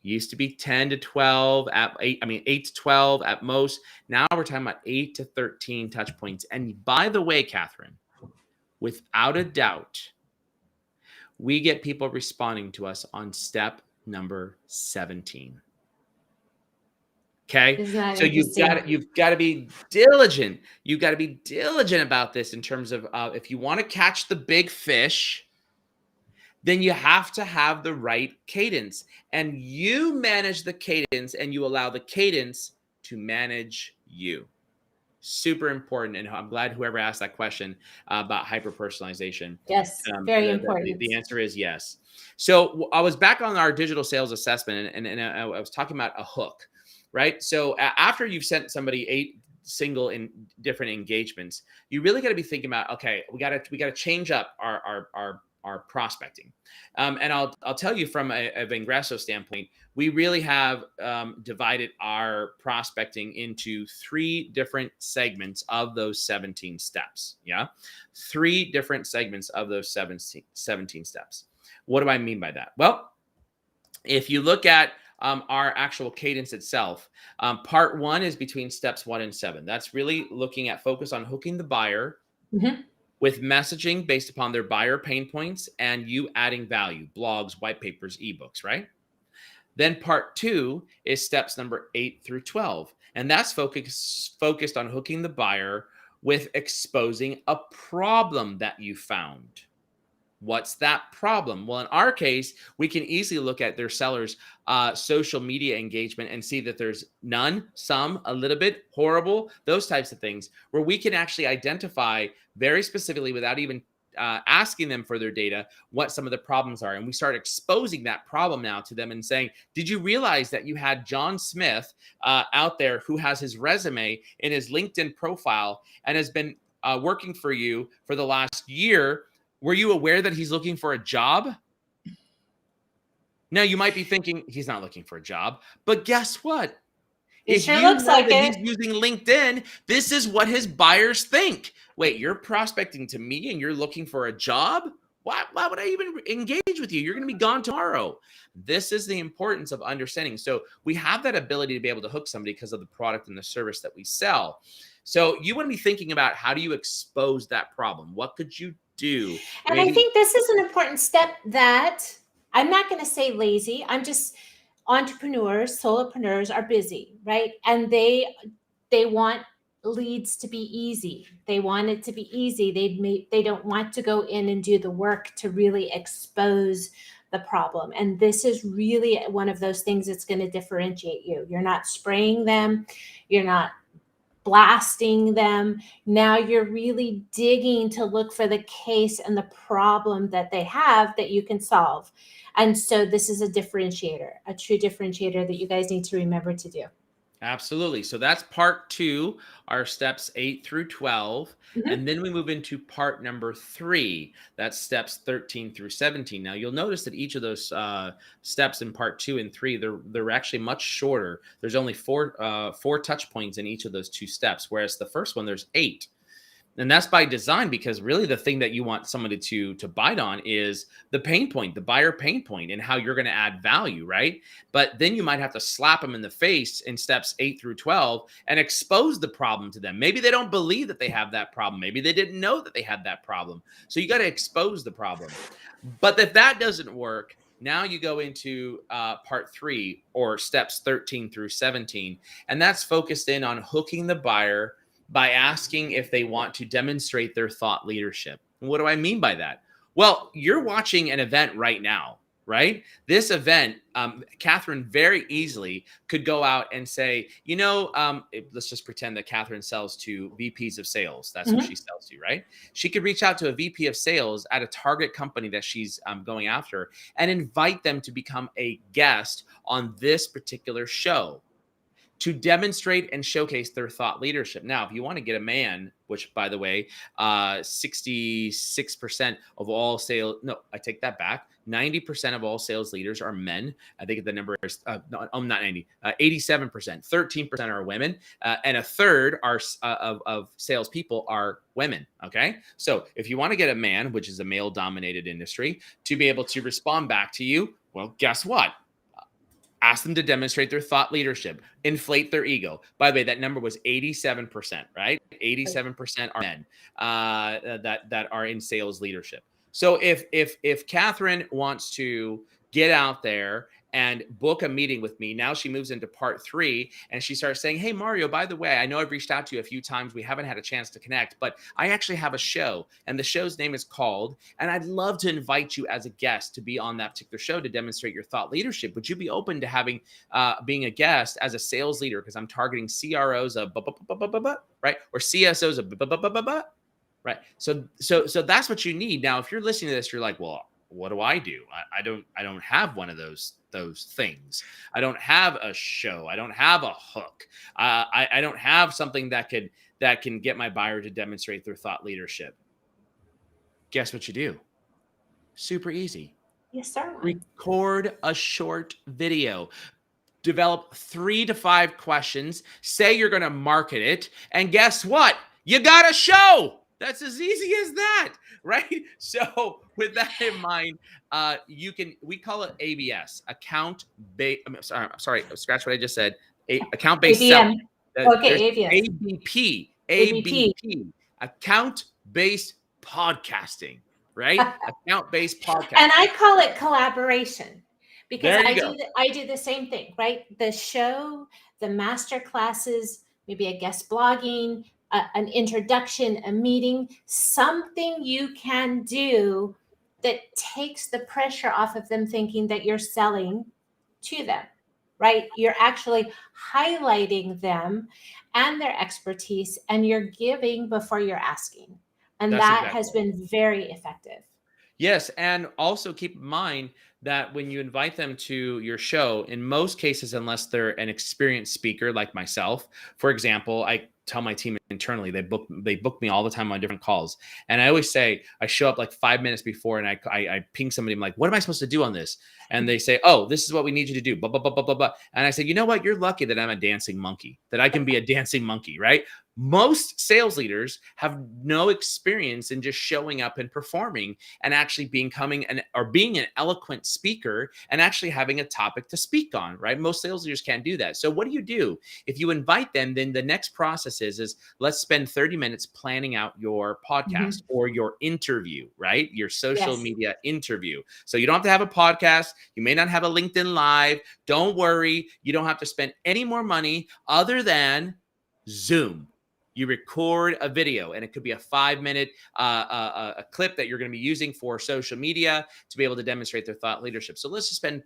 Used to be 10 to 12 at 8 to 12 at most. Now we're talking about 8 to 13 touch points. And by the way, Catherine, without a doubt, we get people responding to us on step number 17. Okay. So you've got to be diligent. You've got to be diligent about this in terms of if you want to catch the big fish, then you have to have the right cadence, and you manage the cadence and you allow the cadence to manage you. Super important. And I'm glad whoever asked that question about hyper personalization. Yes. Very important. The answer is yes. So I was back on our digital sales assessment and I was talking about a hook, right? So after you've sent somebody 8 single different engagements, you really got to be thinking about, okay, we got to change up our prospecting. And I'll tell you from a Vengreso standpoint, we really have divided our prospecting into 3 different segments of those 17 steps. Yeah. 3 different segments of those 17 steps. What do I mean by that? Well, if you look at our actual cadence itself, part 1 is between steps 1 and 7. That's really looking at focus on hooking the buyer with messaging based upon their buyer pain points and you adding value, blogs, white papers, ebooks, right? Then part 2 is steps number 8 through 12. And that's focused on hooking the buyer with exposing a problem that you found. What's that problem? Well, in our case, we can easily look at their sellers' social media engagement and see that there's none, some, a little bit, horrible, those types of things, where we can actually identify very specifically without even asking them for their data, what some of the problems are. And we start exposing that problem now to them and saying, did you realize that you had John Smith out there who has his resume in his LinkedIn profile and has been working for you for the last year? Were you aware that he's looking for a job? Now, you might be thinking he's not looking for a job, but guess what? It sure looks like it. He's using LinkedIn, this is what his buyers think. Wait, you're prospecting to me and you're looking for a job? Why would I even engage with you? You're going to be gone tomorrow. This is the importance of understanding. So we have that ability to be able to hook somebody because of the product and the service that we sell. So you want to be thinking about, how do you expose that problem? What could you do? And I think this is an important step that I'm not going to say lazy. I'm just, entrepreneurs, solopreneurs are busy, right? And they want leads to be easy. They want it to be easy. They don't want to go in and do the work to really expose the problem. And this is really one of those things that's going to differentiate you. You're not spraying them. You're not blasting them. Now you're really digging to look for the case and the problem that they have that you can solve. And so this is a differentiator, a true differentiator that you guys need to remember to do. Absolutely. So that's part 2, our steps 8 through 12. And then we move into part number 3. That's steps 13 through 17. Now you'll notice that each of those steps in part 2 and 3, they're actually much shorter. There's only 4 touch points in each of those 2 steps, whereas the first one, there's 8. And that's by design, because really the thing that you want somebody to bite on is the pain point, the buyer pain point, and how you're going to add value, right? But then you might have to slap them in the face in steps 8 through 12 and expose the problem to them. Maybe they don't believe that they have that problem. Maybe they didn't know that they had that problem. So you got to expose the problem. But if that doesn't work, now you go into part 3, or steps 13 through 17, and that's focused in on hooking the buyer by asking if they want to demonstrate their thought leadership. And what do I mean by that? Well, you're watching an event right now, right? This event, Catherine very easily could go out and say, let's just pretend that Catherine sells to VPs of sales. That's what she sells to, right? She could reach out to a VP of sales at a target company that she's going after and invite them to become a guest on this particular show, to demonstrate and showcase their thought leadership. Now, if you want to get a man, which, by the way, 66% of all sales, no, I take that back. 90% of all sales leaders are men. I think the number is, not 90, 87%, 13% are women, and a third of salespeople are women, okay? So if you want to get a man, which is a male-dominated industry, to be able to respond back to you, well, guess what? Ask them to demonstrate their thought leadership, inflate their ego. By the way, that number was 87%, right? 87% are men that are in sales leadership. So if Catherine wants to get out there and book a meeting with me, now she moves into part 3 and she starts saying, hey, Mario, by the way, I know I've reached out to you a few times. We haven't had a chance to connect, but I actually have a show, and the show's name is called, and I'd love to invite you as a guest to be on that particular show to demonstrate your thought leadership. Would you be open to having being a guest as a sales leader? Because I'm targeting CROs of right, or CSOs of right. So that's what you need. Now, if you're listening to this, you're like, well, what do? I don't have one of those things. I don't have a show. I don't have a hook. I don't have something that can get my buyer to demonstrate their thought leadership. Guess what you do? Super easy. Yes, sir. Record a short video. Develop 3 to 5 questions. Say you're going to market it. And guess what? You got a show. That's as easy as that, right? So with that in mind, we call it ABS, account based. Sorry, scratch what I just said. Account based selling. ABM. Okay, There's ABS. ABP, ABP. account based podcasting, right? Account based podcasting. And I call it collaboration because There you go. I do the same thing, right? The show, the master classes, maybe a guest blogging, an introduction, a meeting, something you can do that takes the pressure off of them thinking that you're selling to them, right? You're actually highlighting them and their expertise, and you're giving before you're asking. And That's that exactly has been very effective. Yes, and also keep in mind that when you invite them to your show, in most cases, unless they're an experienced speaker like myself, for example, I tell my team internally, they book me all the time on different calls. And I always say, I show up like 5 minutes before and I ping somebody. I'm like, what am I supposed to do on this? And they say, oh, this is what we need you to do. Blah, blah, blah, blah, blah, blah. And I say, you know what? You're lucky that I'm a dancing monkey, that I can be a dancing monkey, right? Most sales leaders have no experience in just showing up and performing and actually being an eloquent speaker and actually having a topic to speak on, right? Most sales leaders can't do that. So what do? If you invite them, then the next process is let's spend 30 minutes planning out your podcast or your interview, right? Your social media interview. So you don't have to have a podcast. You may not have a LinkedIn Live. Don't worry. You don't have to spend any more money other than Zoom. You record a video, and it could be a 5-minute a clip that you're going to be using for social media to be able to demonstrate their thought leadership. So let's just spend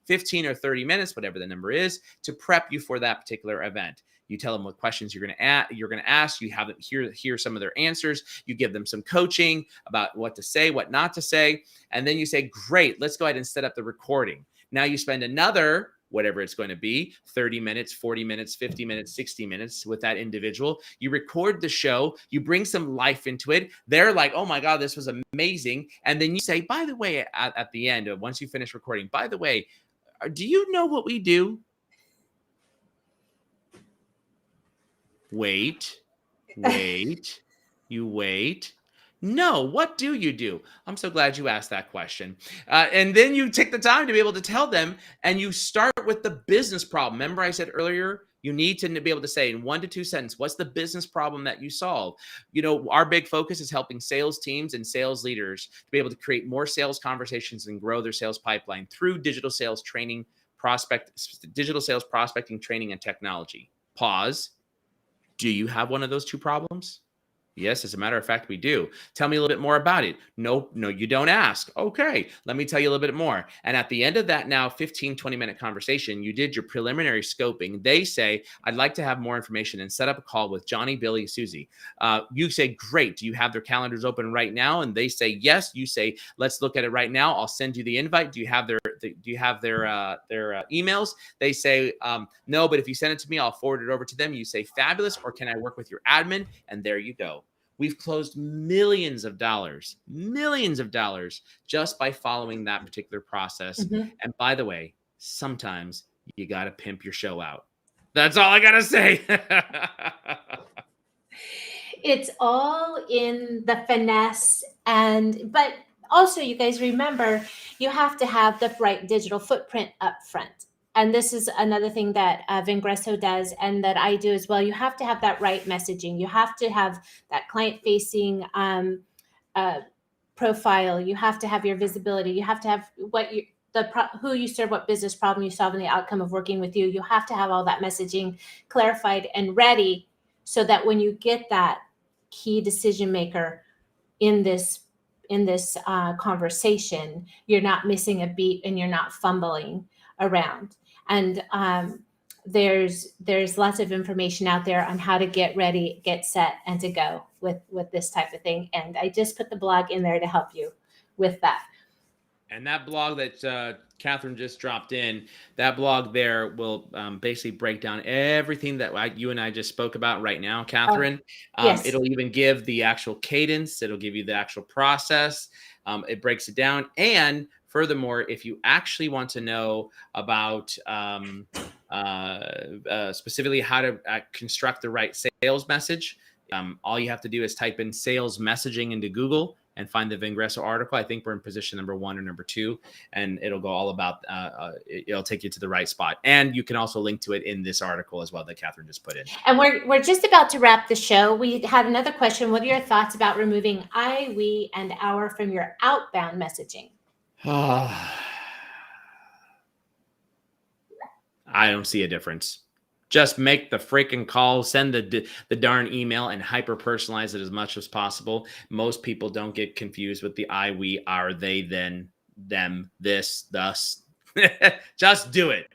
15 or 30 minutes, whatever the number is, to prep you for that particular event. You tell them what questions you're going to ask. You have them hear some of their answers. You give them some coaching about what to say, what not to say, and then you say, "Great, let's go ahead and set up the recording." Now you spend another, whatever it's going to be, 30 minutes, 40 minutes, 50 minutes, 60 minutes with that individual. You record the show, you bring some life into it. They're like, oh my God, this was amazing. And then you say, by the way, at the end, once you finish recording, by the way, do you know what we do? Wait. You wait. No, what do you do? I'm so glad you asked that question. And then you take the time to be able to tell them, and you start with the business problem. Remember I said earlier, you need to be able to say in 1 to 2 sentences, what's the business problem that you solve? Our big focus is helping sales teams and sales leaders to be able to create more sales conversations and grow their sales pipeline through digital sales training, digital sales prospecting, training, and technology. Pause. Do you have one of those 2 problems? Yes, as a matter of fact, we do. Tell me a little bit more about it. No, you don't ask. Okay, let me tell you a little bit more. And at the end of that now 15, 20-minute conversation, you did your preliminary scoping. They say, I'd like to have more information and set up a call with Johnny, Billy, Susie. You say, great. Do you have their calendars open right now? And they say, yes. You say, let's look at it right now. I'll send you the invite. Do you have their emails? They say, no, but if you send it to me, I'll forward it over to them. You say, fabulous. Or can I work with your admin? And there you go. We've closed millions of dollars just by following that particular process. And by the way, sometimes you got to pimp your show out. That's all I got to say. It's all in the finesse, but also you guys remember, you have to have the right digital footprint up front. And this is another thing that Vengreso does and that I do as well. You have to have that right messaging. You have to have that client-facing profile. You have to have your visibility. You have to have who you serve, what business problem you solve, and the outcome of working with you. You have to have all that messaging clarified and ready so that when you get that key decision maker in this conversation, you're not missing a beat and you're not fumbling around. And there's lots of information out there on how to get ready, get set, and to go with this type of thing. And I just put the blog in there to help you with that. And that blog that Catherine just dropped in, that blog there will basically break down everything that you and I just spoke about right now, Catherine. Yes. It'll even give the actual cadence. It'll give you the actual process. It breaks it down. And furthermore, if you actually want to know about specifically how to construct the right sales message, all you have to do is type in sales messaging into Google and find the Vengreso article. I think we're in position number 1 or number 2, and it'll go all about, it'll take you to the right spot. And you can also link to it in this article as well that Catherine just put in. And we're just about to wrap the show. We had another question. What are your thoughts about removing I, we, and our from your outbound messaging? I don't see a difference. Just make the freaking call, send the darn email, and hyper personalize it as much as possible. Most people don't get confused with the I, we, our, they, then, them, this, thus. Just do it.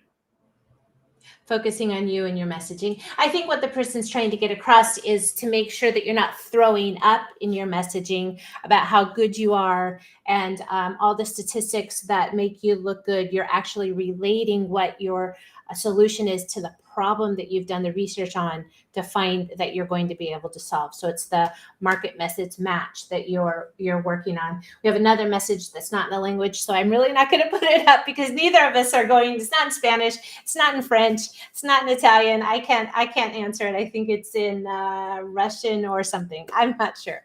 Focusing on you and your messaging. I think what the person's trying to get across is to make sure that you're not throwing up in your messaging about how good you are and all the statistics that make you look good. You're actually relating what your solution is to the problem that you've done the research on to find that you're going to be able to solve. So it's the market message match that you're working on. We have another message that's not in the language, so I'm really not going to put it up because neither of us are going. It's not in Spanish, it's not in French, it's not in Italian. I can't answer it. I think it's in Russian or something. I'm not sure.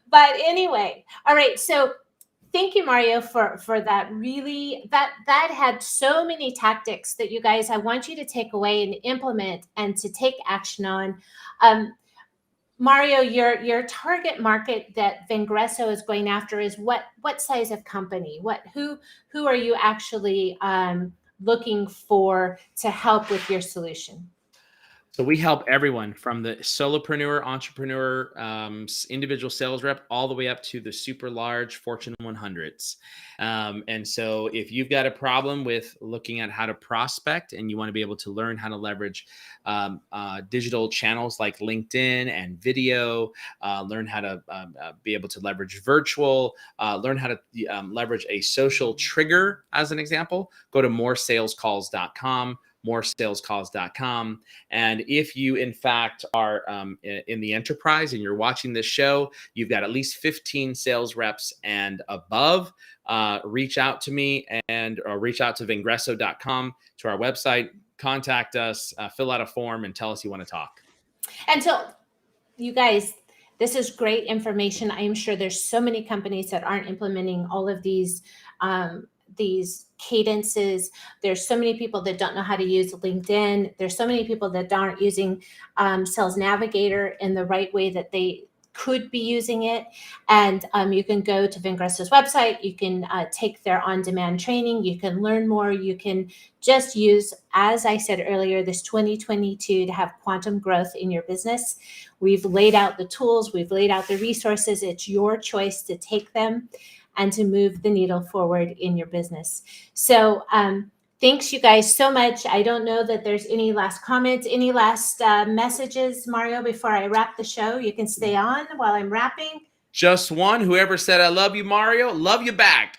But anyway, all right. So thank you, Mario, for that. Really, that had so many tactics that you guys, I want you to take away and implement and to take action on. Mario, your target market that Vengreso is going after is what size of company? Who are you actually looking for to help with your solution? So we help everyone from the solopreneur, entrepreneur, individual sales rep, all the way up to the super large Fortune 100s. And so if you've got a problem with looking at how to prospect and you want to be able to learn how to leverage digital channels like LinkedIn and video, learn how to be able to leverage virtual, learn how to leverage a social trigger, as an example, go to moresalescalls.com. moresalescalls.com. And if you, in fact, are in the enterprise and you're watching this show, you've got at least 15 sales reps and above, reach out to me or reach out to vengreso.com, to our website, contact us, fill out a form, and tell us you want to talk. And so, you guys, this is great information. I am sure there's so many companies that aren't implementing all of these cadences. There's so many people that don't know how to use LinkedIn. There's so many people that aren't using Sales Navigator in the right way that they could be using it. And you can go to Vengreso's website. You can take their on-demand training. You can learn more. You can just use, as I said earlier, this 2022 to have quantum growth in your business. We've laid out the tools. We've laid out the resources. It's your choice to take them and to move the needle forward in your business. So thanks you guys so much. I don't know that there's any last comments, any last messages, Mario, before I wrap the show. You can stay on while I'm wrapping. Just one. Whoever said, I love you, Mario, love you back.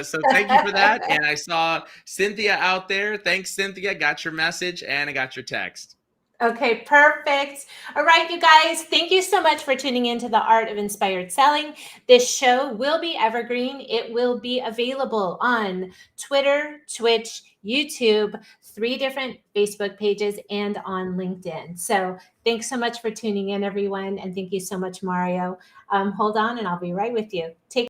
So thank you for that. And I saw Cynthia out there. Thanks, Cynthia. Got your message and I got your text. Okay, perfect. All right, you guys, thank you so much for tuning into the Art of Inspired Selling. This show will be evergreen. It will be available on Twitter, Twitch, YouTube, 3 different Facebook pages, and on LinkedIn. So thanks so much for tuning in, everyone. And thank you so much, Mario. Hold on, and I'll be right with you. Take